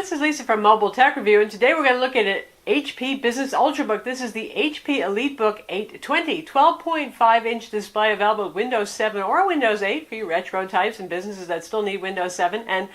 This is Lisa from Mobile Tech Review, and today we're going to look at an HP Business Ultrabook. This is the HP Elitebook 820, 12.5-inch display available with Windows 7 or Windows 8 for you retro types and businesses that still need Windows 7. And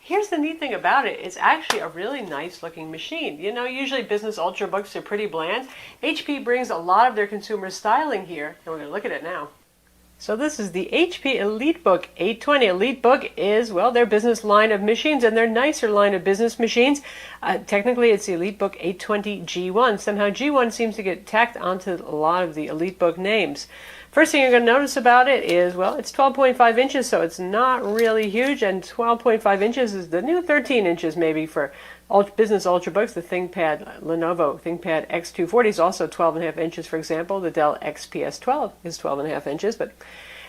here's the neat thing about it. It's actually a really nice looking machine. You know, usually business Ultrabooks are pretty bland. HP brings a lot of their consumer styling here, and we're going to look at it now. So this is the HP Elitebook 820. Elitebook is, well, their business line of machines and their nicer line of business machines. Technically, it's the Elitebook 820 G1. Somehow G1 seems to get tacked onto a lot of the Elitebook names. First thing you're going to notice about it is, well, it's 12.5 inches, so it's not really huge, and 12.5 inches is the new 13 inches maybe for business Ultrabooks. The ThinkPad, Lenovo ThinkPad X240 is also 12.5 inches, for example. The Dell XPS 12 is 12.5 inches, but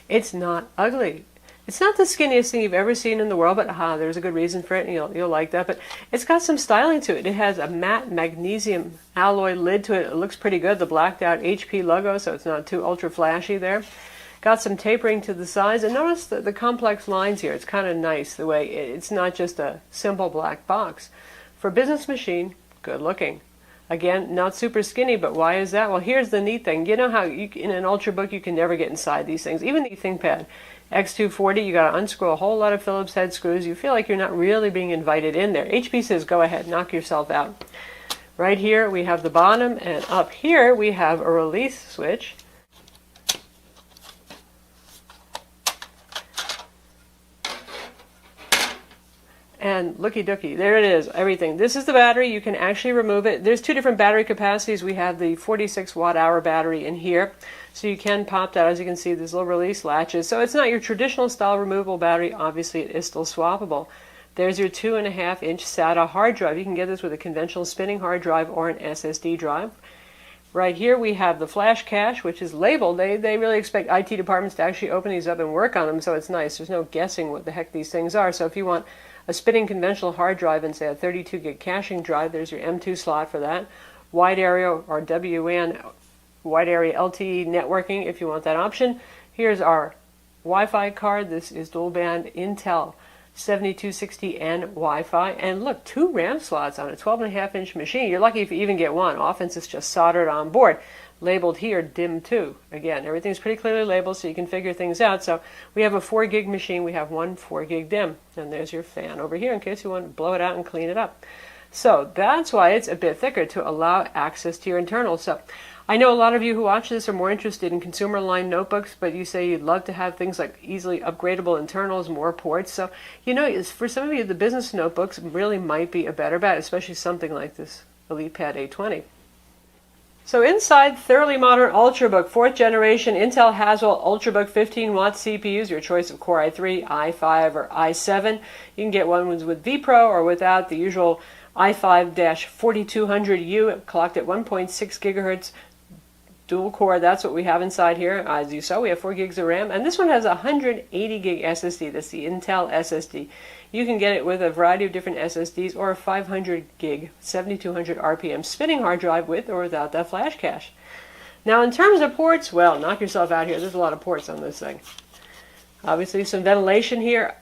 it's not ugly. It's not the skinniest thing you've ever seen in the world, but there's a good reason for it, and you'll like that. But it's got some styling to it. It has a matte magnesium alloy lid to it. It looks pretty good. The blacked out HP logo, so it's not too ultra flashy there. Got some tapering to the sides, and notice the complex lines here. It's kind of nice the way it's not just a simple black box. For a business machine, good looking. Again, not super skinny, but why is that? Well, here's the neat thing. You know how in an Ultrabook you can never get inside these things. Even the ThinkPad X240, you got to unscrew a whole lot of Phillips head screws. You feel like you're not really being invited in there. HP says, go ahead, knock yourself out. Right here we have the bottom, and up here we have a release switch. And looky dooky, there it is, everything. This is the battery. You can actually remove it. There's two different battery capacities. We have the 46 watt-hour battery in here, so you can pop that. As you can see, these little release latches. So it's not your traditional style removable battery. Obviously, it is still swappable. There's your 2.5-inch SATA hard drive. You can get this with a conventional spinning hard drive or an SSD drive. Right here we have the flash cache, which is labeled. They really expect IT departments to actually open these up and work on them, so it's nice. There's no guessing what the heck these things are. So if you want a spinning conventional hard drive and say a 32 gig caching drive, there's your M2 slot for that. Wide area or WAN, wide area LTE networking if you want that option. Here's our Wi-Fi card. This is dual band Intel 7260N Wi-Fi. And look, 2 RAM slots on a 12.5-inch machine. You're lucky if you even get one. Often it's just soldered on board. Labeled here DIM 2. Again, everything's pretty clearly labeled so you can figure things out. So we have a 4 gig machine, we have one 4 gig DIM. And there's your fan over here in case you want to blow it out and clean it up. So that's why it's a bit thicker, to allow access to your internals. So I know a lot of you who watch this are more interested in consumer line notebooks, but you say you'd love to have things like easily upgradable internals, more ports. So, you know, for some of you, the business notebooks really might be a better bet, especially something like this Elitepad 820. So inside, thoroughly modern Ultrabook, 4th generation Intel Haswell Ultrabook 15-watt CPUs, your choice of Core i3, i5, or i7. You can get one with vPro or without, the usual i5-4200U, clocked at 1.6 gigahertz dual core. That's what we have inside here. As you saw, we have 4 gigs of RAM, and this one has a 180 gig SSD. That's the Intel SSD. You can get it with a variety of different SSDs or a 500 gig, 7200 RPM spinning hard drive with or without that flash cache. Now in terms of ports, well, knock yourself out here. There's a lot of ports on this thing. Obviously some ventilation here.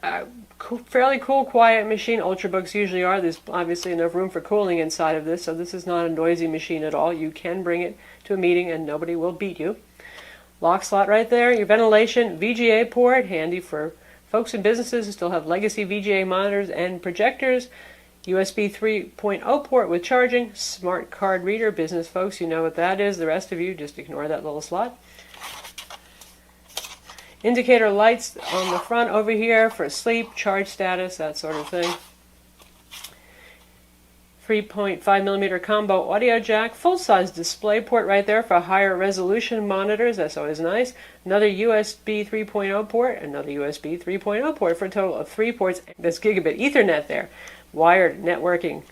Fairly cool, quiet machine. Ultrabooks usually are. There's obviously enough room for cooling inside of this, so this is not a noisy machine at all. You can bring it to a meeting and nobody will beat you. Lock slot right there. Your ventilation, VGA port, handy for folks in businesses who still have legacy VGA monitors and projectors. USB 3.0 port with charging. Smart card reader. Business folks, you know what that is. The rest of you, just ignore that little slot. Indicator lights on the front over here for sleep, charge status, that sort of thing. 3.5mm combo audio jack, full-size display port right there for higher resolution monitors. That's always nice. Another USB 3.0 port, another USB 3.0 port for a total of 3 ports. That's gigabit Ethernet there, wired networking.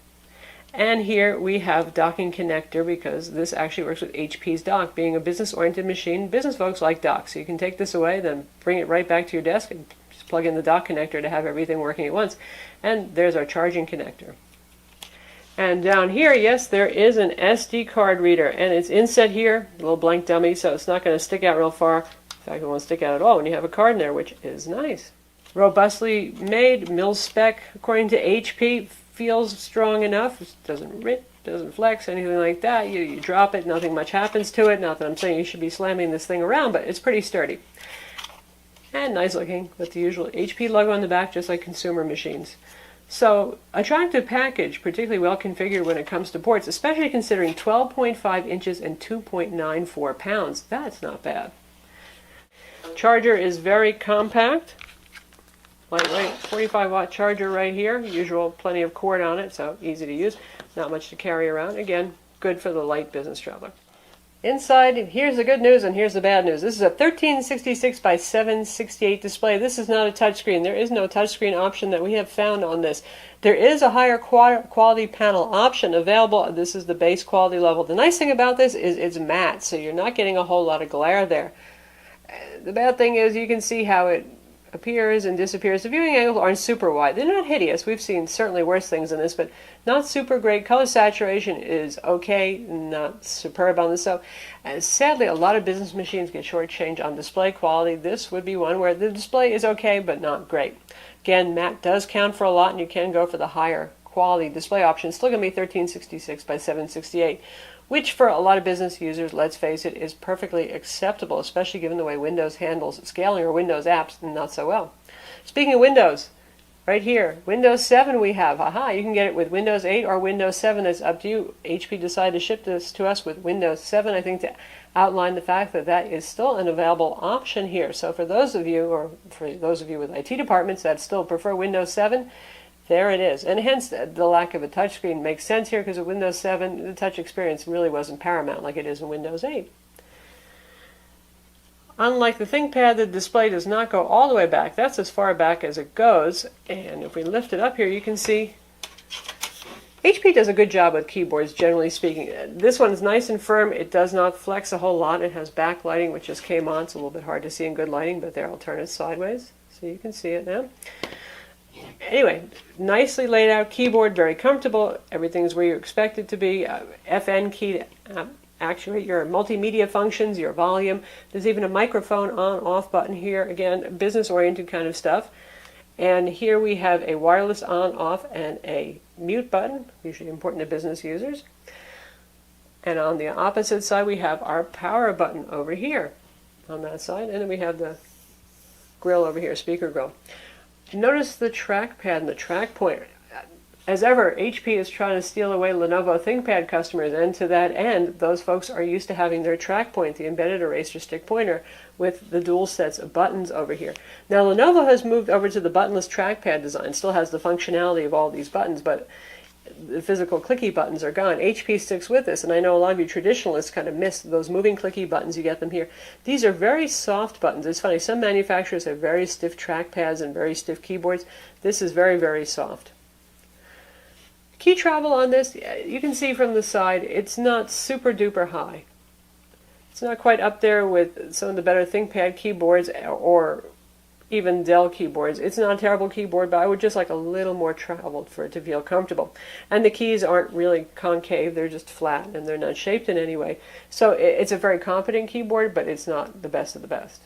And here we have docking connector, because this actually works with HP's dock. Being a business-oriented machine, business folks like docks. So you can take this away, then bring it right back to your desk and just plug in the dock connector to have everything working at once. And there's our charging connector. And down here, yes, there is an SD card reader, and it's inset here, a little blank dummy, so it's not going to stick out real far. In fact, it won't stick out at all when you have a card in there, which is nice. Robustly made, mil spec, according to HP, feels strong enough. It doesn't rip, doesn't flex, anything like that. You drop it, nothing much happens to it. Not that I'm saying you should be slamming this thing around, but it's pretty sturdy. And nice looking with the usual HP logo on the back, just like consumer machines. So, attractive package, particularly well configured when it comes to ports, especially considering 12.5 inches and 2.94 pounds. That's not bad. Charger is very compact. Lightweight, 45-watt charger right here. Usual, plenty of cord on it, so easy to use. Not much to carry around. Again, good for the light business traveler. Inside, here's the good news and here's the bad news. This is a 1366 by 768 display. This is not a touchscreen. There is no touchscreen option that we have found on this. There is a higher quality panel option available. This is the base quality level. The nice thing about this is it's matte, so you're not getting a whole lot of glare there. The bad thing is you can see how it appears and disappears. The viewing angles aren't super wide. They're not hideous. We've seen certainly worse things than this, but not super great. Color saturation is okay, not superb on this. So, sadly, a lot of business machines get shortchanged on display quality. This would be one where the display is okay, but not great. Again, matte does count for a lot, and you can go for the higher quality display option. Still going to be 1366 by 768. Which for a lot of business users, let's face it, is perfectly acceptable, especially given the way Windows handles scaling or Windows apps not so well. Speaking of Windows, right here, Windows 7 we have. Aha, you can get it with Windows 8 or Windows 7. It's up to you. HP decided to ship this to us with Windows 7, I think, to outline the fact that that is still an available option here. So for those of you, or for those of you with IT departments that still prefer Windows 7, there it is. And hence the lack of a touchscreen makes sense here, because with Windows 7, the touch experience really wasn't paramount like it is in Windows 8. Unlike the ThinkPad, the display does not go all the way back. That's as far back as it goes. And if we lift it up here, you can see HP does a good job with keyboards, generally speaking. This one's nice and firm. It does not flex a whole lot. It has backlighting, which just came on. It's a little bit hard to see in good lighting, but there I'll turn it sideways so you can see it now. Anyway, nicely laid out keyboard, very comfortable. Everything's where you expect it to be. FN key to actuate your multimedia functions, your volume. There's even a microphone on-off button here. Again, business-oriented kind of stuff. And here we have a wireless on-off and a mute button, usually important to business users. And on the opposite side, we have our power button over here on that side. And then we have the grill over here, speaker grill. Notice the trackpad and the track pointer. As ever, HP is trying to steal away Lenovo ThinkPad customers, and to that end, those folks are used to having their track point, the embedded eraser stick pointer, with the dual sets of buttons over here. Now, Lenovo has moved over to the buttonless trackpad design, still has the functionality of all these buttons, but the physical clicky buttons are gone. HP sticks with this, and I know a lot of you traditionalists kind of miss those moving clicky buttons. You get them here. These are very soft buttons. It's funny, some manufacturers have very stiff trackpads and very stiff keyboards. This is very, very soft. Key travel on this, you can see from the side, it's not super duper high. It's not quite up there with some of the better ThinkPad keyboards or even Dell keyboards. It's not a terrible keyboard, but I would just like a little more traveled for it to feel comfortable. And the keys aren't really concave, they're just flat and they're not shaped in any way. So it's a very competent keyboard, but it's not the best of the best.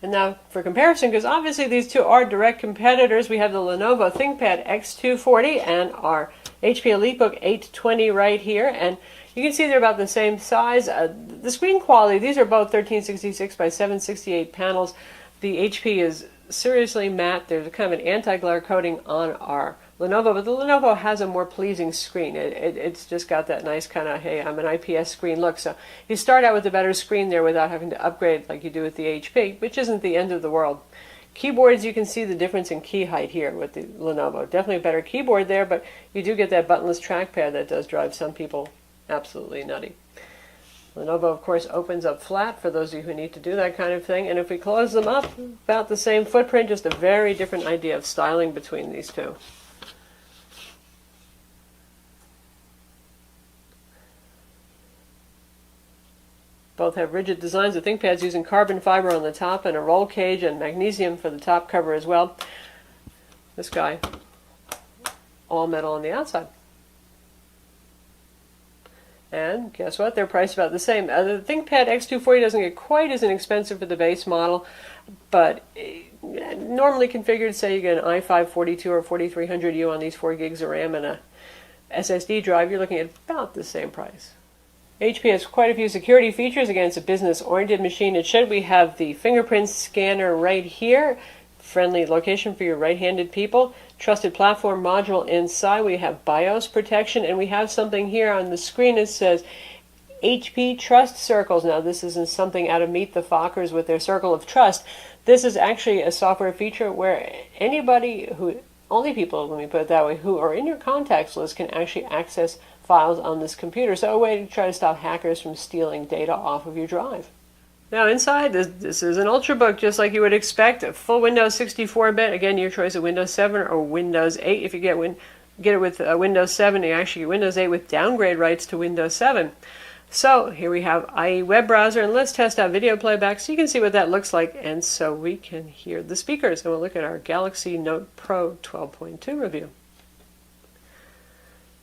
And now for comparison, because obviously these two are direct competitors, we have the Lenovo ThinkPad X240 and our HP Elitebook 820 right here. And you can see they're about the same size. The screen quality, these are both 1366 by 768 panels. The HP is seriously matte. There's a kind of an anti-glare coating on our Lenovo, but the Lenovo has a more pleasing screen. It's just got that nice kind of, hey, I'm an IPS screen look. So you start out with a better screen there without having to upgrade like you do with the HP, which isn't the end of the world. Keyboards, you can see the difference in key height here with the Lenovo. Definitely a better keyboard there, but you do get that buttonless trackpad that does drive some people absolutely nutty. Lenovo, of course, opens up flat for those of you who need to do that kind of thing. And if we close them up, about the same footprint, just a very different idea of styling between these two. Both have rigid designs. The ThinkPad's using carbon fiber on the top and a roll cage and magnesium for the top cover as well. This guy, all metal on the outside. And guess what? They're priced about the same. The ThinkPad X240 doesn't get quite as inexpensive for the base model, but normally configured. Say you get an i5-42 or 4300U on these 4 gigs of RAM and a SSD drive, you're looking at about the same price. HP has quite a few security features. Again, it's a business-oriented machine. It should. We have the fingerprint scanner right here. Friendly location for your right-handed people. Trusted platform module inside. We have BIOS protection, and we have something here on the screen that says HP Trust Circles. Now, this isn't something out of Meet the Fockers with their Circle of Trust. This is actually a software feature where anybody only people, let me put it that way, who are in your contacts list can actually access files on this computer. So a way to try to stop hackers from stealing data off of your drive. Now inside, this is an Ultrabook, just like you would expect. A full Windows 64-bit. Again, your choice of Windows 7 or Windows 8. If you get it with Windows 7, you actually get Windows 8 with downgrade rights to Windows 7. So here we have IE web browser, and let's test out video playback so you can see what that looks like, and so we can hear the speakers. And we'll look at our Galaxy Note Pro 12.2 review.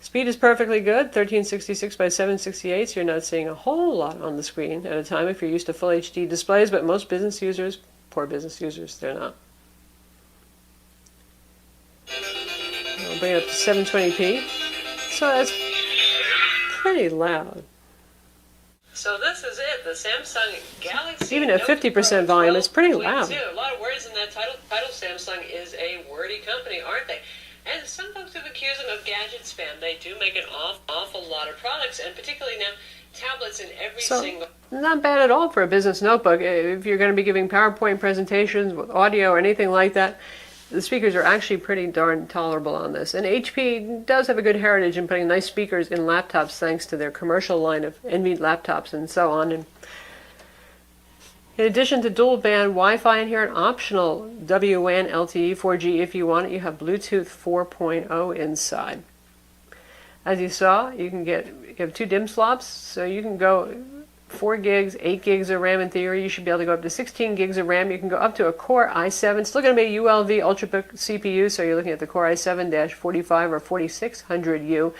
Speed is perfectly good, 1366 by 768, so you're not seeing a whole lot on the screen at a time if you're used to full HD displays, but most business users, poor business users, they're not. I'll bring it up to 720p, so that's pretty loud. So this is it, the Samsung Galaxy Even at 50% volume, it's pretty loud. A lot of words in that title. Samsung is a wordy company, aren't they? And some folks have accused them of gadget spam. They do make an awful lot of products, and particularly now, tablets in every single... Not bad at all for a business notebook. If you're going to be giving PowerPoint presentations with audio or anything like that, the speakers are actually pretty darn tolerable on this. And HP does have a good heritage in putting nice speakers in laptops thanks to their commercial line of NV laptops and so on. And in addition to dual band Wi-Fi in here, an optional WWAN LTE 4G if you want it. You have Bluetooth 4.0 inside. As you saw, you have 2 DIMM slots, so you can go 4 gigs, 8 gigs of RAM in theory. You should be able to go up to 16 gigs of RAM. You can go up to a Core i7. Still going to be a ULV Ultrabook CPU, so you're looking at the Core i7-45 or 4600U.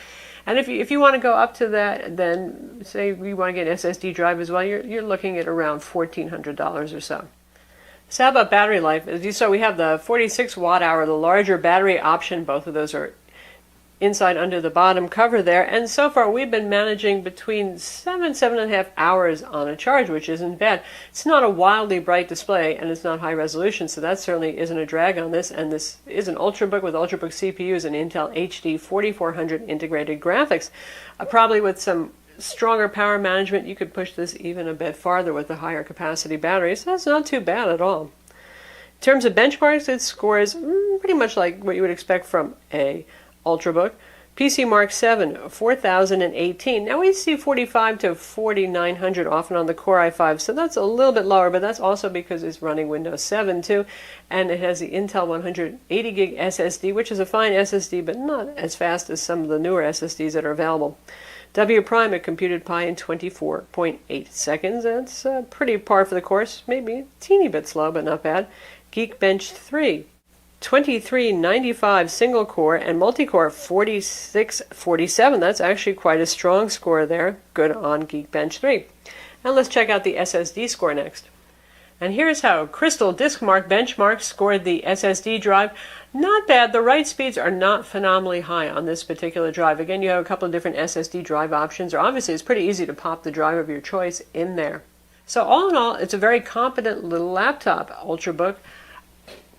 And if you want to go up to that, then say we want to get an SSD drive as well, you're looking at around $1,400 or so. So how about battery life? As you saw, we have the 46 watt hour, the larger battery option. Both of those are inside under the bottom cover there, and so far we've been managing between 7.5 hours on a charge, which isn't bad. It's not a wildly bright display, and it's not high resolution, so that certainly isn't a drag on this. And this is an Ultrabook with Ultrabook CPUs and Intel HD 4400 integrated graphics. Probably with some stronger power management, you could push this even a bit farther with the higher capacity batteries. That's not too bad at all. In terms of benchmarks, it scores pretty much like what you would expect from a Ultrabook. PC Mark 7, 4018. Now we see 45 to 4900 often on the Core i5, so that's a little bit lower, but that's also because it's running Windows 7 too, and it has the Intel 180 gig SSD, which is a fine SSD, but not as fast as some of the newer SSDs that are available. W Prime at computed pi in 24.8 seconds. That's pretty par for the course, maybe a teeny bit slow, but not bad. Geekbench 3. 2395 single core and multi-core 4647. That's actually quite a strong score there. Good on Geekbench 3. And let's check out the SSD score next. And here's how Crystal Diskmark Benchmark scored the SSD drive. Not bad. The write speeds are not phenomenally high on this particular drive. Again, you have a couple of different SSD drive options, or obviously it's pretty easy to pop the drive of your choice in there. So all in all, it's a very competent little laptop, Ultrabook.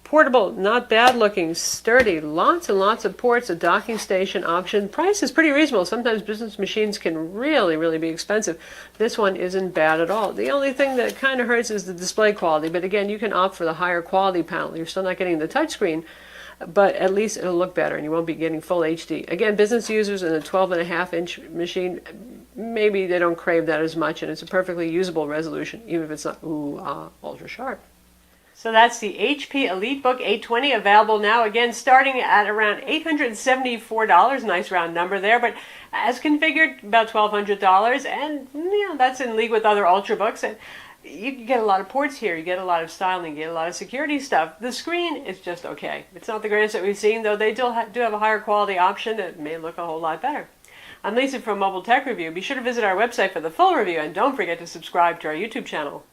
Portable, not bad looking, sturdy, lots and lots of ports, a docking station option. Price is pretty reasonable. Sometimes business machines can really be expensive. This one isn't bad at all. The only thing that kind of hurts is the display quality, but again, you can opt for the higher quality panel. You're still not getting the touchscreen, but at least it'll look better and you won't be getting full HD. Again, business users in a 12.5-inch machine, maybe they don't crave that as much, and it's a perfectly usable resolution, even if it's not ultra sharp. So that's the HP Elitebook 820, available now, again, starting at around $874, nice round number there, but as configured, about $1,200, and that's in league with other Ultrabooks. And you get a lot of ports here, you get a lot of styling, you get a lot of security stuff. The screen is just okay. It's not the greatest that we've seen, though they do have a higher quality option that may look a whole lot better. I'm Lisa from Mobile Tech Review. Be sure to visit our website for the full review, and don't forget to subscribe to our YouTube channel.